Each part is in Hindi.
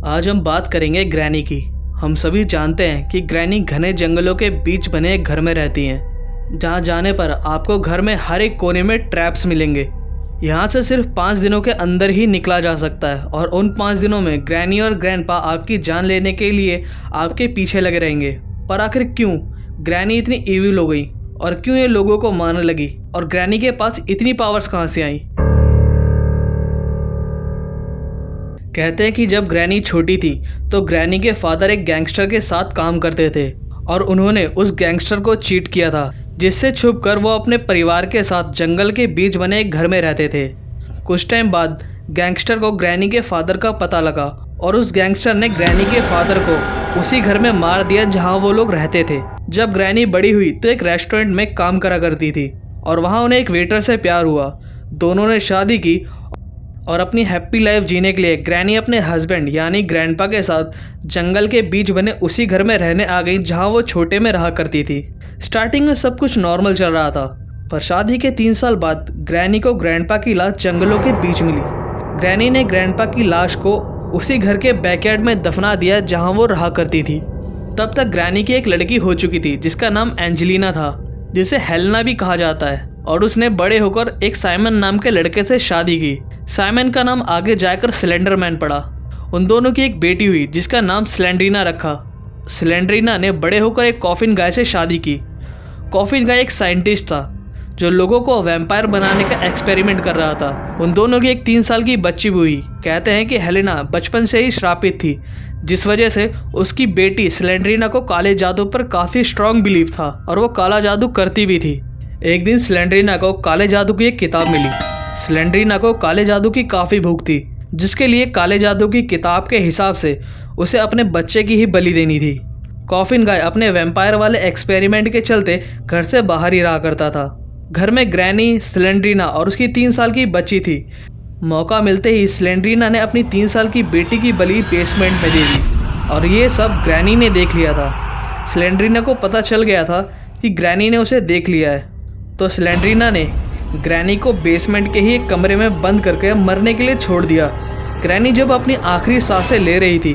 आज हम बात करेंगे ग्रैनी की। हम सभी जानते हैं कि ग्रैनी घने जंगलों के बीच बने एक घर में रहती हैं, जहां जाने पर आपको घर में हर एक कोने में ट्रैप्स मिलेंगे। यहां से सिर्फ 5 दिनों के अंदर ही निकला जा सकता है और उन 5 दिनों में ग्रैनी और ग्रैंडपा आपकी जान लेने के लिए आपके पीछे लगे रहेंगे। पर आखिर क्यों ग्रैनी इतनी इविल हो गई और क्यों ये लोगों को मारने लगी और ग्रैनी के पास इतनी पावर्स कहां से आई? कहते हैं कि जब ग्रैनी छोटी थी तो ग्रैनी के फादर एक गैंगस्टर के साथ काम करते थे और उन्होंने उस गैंगस्टर को चीट किया था, जिससे छुपकर वो अपने परिवार के साथ जंगल के बीच बने एक घर में रहते थे। कुछ टाइम बाद गैंगस्टर को ग्रैनी के फादर का पता लगा और उस गैंगस्टर ने ग्रैनी के फादर को उसी घर में मार दिया जहां वो लोग रहते थे। जब ग्रैनी बड़ी हुई तो एक रेस्टोरेंट में काम करा करती थी और वहाँ उन्हें एक वेटर से प्यार हुआ। दोनों ने शादी की और अपनी हैप्पी लाइफ जीने के लिए ग्रैनी अपने हस्बैंड यानी ग्रैंडपा के साथ जंगल के बीच बने उसी घर में रहने आ गई जहां वो छोटे में रहा करती थी। स्टार्टिंग में सब कुछ नॉर्मल चल रहा था, पर शादी के 3 साल बाद ग्रैनी को ग्रैंडपा की लाश जंगलों के बीच मिली। ग्रैनी ने ग्रैंडपा की लाश को उसी घर के बैकयार्ड में दफना दिया जहाँ वो रहा करती थी। तब तक ग्रैनी की एक लड़की हो चुकी थी जिसका नाम एंजेलिना था, जिसे हेलेना भी कहा जाता है, और उसने बड़े होकर एक साइमन नाम के लड़के से शादी की। साइमन का नाम आगे जाकर स्लेंडरमैन पड़ा। उन दोनों की एक बेटी हुई जिसका नाम स्लेंड्रीना रखा। स्लेंड्रीना ने बड़े होकर एक कॉफिन गाय से शादी की। कॉफिन गाय एक साइंटिस्ट था जो लोगों को वैम्पायर बनाने का एक्सपेरिमेंट कर रहा था। उन दोनों की एक 3 साल की बच्ची भी हुई। कहते हैं कि हेलेना बचपन से ही श्रापित थी, जिस वजह से उसकी बेटी स्लेंड्रीना को काले जादू पर काफ़ी स्ट्रॉन्ग बिलीव था और वो काला जादू करती भी थी। एक दिन स्लेंड्रीना को काले जादू की एक किताब मिली। स्लेंड्रीना को काले जादू की काफ़ी भूख थी, जिसके लिए काले जादू की किताब के हिसाब से उसे अपने बच्चे की ही बलि देनी थी। कॉफिन गाय अपने वैम्पायर वाले एक्सपेरिमेंट के चलते घर से बाहर ही रहा करता था। घर में ग्रैनी, स्लेंड्रीना और उसकी 3 साल की बच्ची थी। मौका मिलते ही स्लेंड्रीना ने अपनी 3 साल की बेटी की बलि बेसमेंट में दे दी और ये सब ग्रैनी ने देख लिया था। स्लेंड्रीना को पता चल गया था कि ग्रैनी ने उसे देख लिया है, तो स्लेंड्रीना ने ग्रैनी को बेसमेंट के ही एक कमरे में बंद करके मरने के लिए छोड़ दिया। ग्रैनी जब अपनी आखिरी सांसें ले रही थी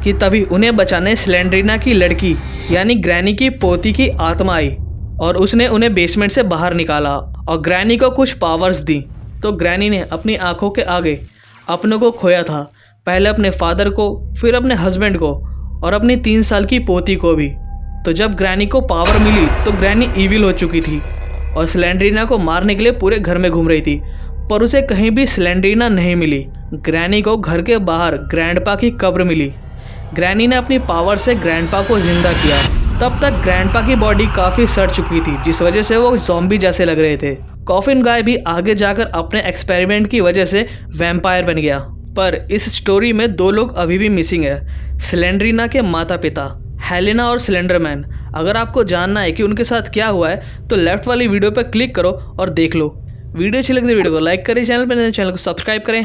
कि तभी उन्हें बचाने स्लेंड्रीना की लड़की यानी ग्रैनी की पोती की आत्मा आई और उसने उन्हें बेसमेंट से बाहर निकाला और ग्रैनी को कुछ पावर्स दी। तो ग्रैनी ने अपनी आंखों के आगे अपनों को खोया था, पहले अपने फादर को, फिर अपने हस्बैंड को और अपनी 3 साल की पोती को भी। तो जब ग्रैनी को पावर मिली तो ग्रैनी इविल हो चुकी थी और स्लेंड्रीना को मारने के लिए पूरे घर में घूम रही थी, पर उसे कहीं भी स्लेंड्रीना नहीं मिली। ग्रैनी को घर के बाहर ग्रैंडपा की कब्र मिली। ग्रैनी ने अपनी पावर से ग्रैंडपा को जिंदा किया। तब तक ग्रैंडपा की बॉडी काफ़ी सड़ चुकी थी, जिस वजह से वो ज़ॉम्बी जैसे लग रहे थे। कॉफिन गाय भी आगे जाकर अपने एक्सपेरिमेंट की वजह से वैम्पायर बन गया। पर इस स्टोरी में 2 लोग अभी भी मिसिंग है, स्लेंड्रीना के माता पिता हेलेना और स्लेंडरमैन। अगर आपको जानना है कि उनके साथ क्या हुआ है तो लेफ्ट वाली वीडियो पर क्लिक करो और देख लो। वीडियो अच्छी लगे तो वीडियो को लाइक करें, चैनल को सब्सक्राइब करें।